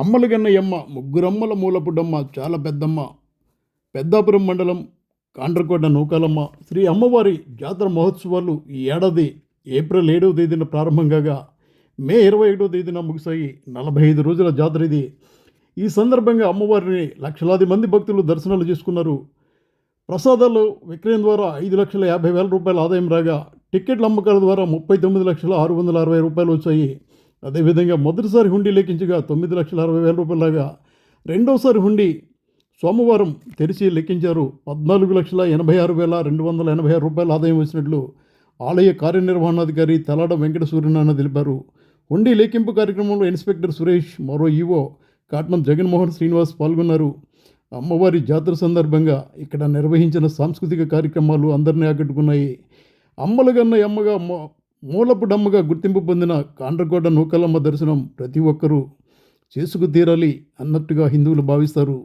అమ్మలు గన్నయమ్మ ముగ్గురమ్మల మూలపుడమ్మ చాలా పెద్దమ్మ పెద్దాపురం మండలం కాండ్రకోట నూకాలమ్మ శ్రీ అమ్మవారి జాతర మహోత్సవాలు ఈ ఏడాది ఏప్రిల్ 7వ తేదీన ప్రారంభం కాగా మే 21వ తేదీన ముగిశాయి. 45 రోజుల జాతర ఇది. ఈ సందర్భంగా అమ్మవారిని లక్షలాది మంది భక్తులు దర్శనాలు చేసుకున్నారు. ప్రసాదాలు విక్రయం ద్వారా 5,50,000 రూపాయల ఆదాయం రాగా టిక్కెట్ల అమ్మకాల ద్వారా 39,660,000 రూపాయలు వచ్చాయి. అదేవిధంగా మొదటిసారి హుండీ లెక్కించగా 9,60,000 రూపాయలాగా రెండోసారి హుండీ సోమవారం తెరిచి లెక్కించారు. 14,86,286 రూపాయల ఆదాయం వచ్చినట్లు ఆలయ కార్యనిర్వహణాధికారి తలాడ వెంకట సూర్యనారాయణ తెలిపారు. హుండీ లెక్కింపు కార్యక్రమంలో ఇన్స్పెక్టర్ సురేష్, మరో ఈవో కాట్నం జగన్మోహన్ శ్రీనివాస్ పాల్గొన్నారు. అమ్మవారి జాతర సందర్భంగా ఇక్కడ నిర్వహించిన సాంస్కృతిక కార్యక్రమాలు అందరినీ ఆకట్టుకున్నాయి. అమ్మలుగన్న అమ్మగా మూలపుడమ్మగా గుర్తింపు పొందిన కాండ్రకోట నూకాలమ్మ దర్శనం ప్రతి ఒక్కరూ చేసుకు తీరాలి అన్నట్టుగా హిందువులు భావిస్తారు.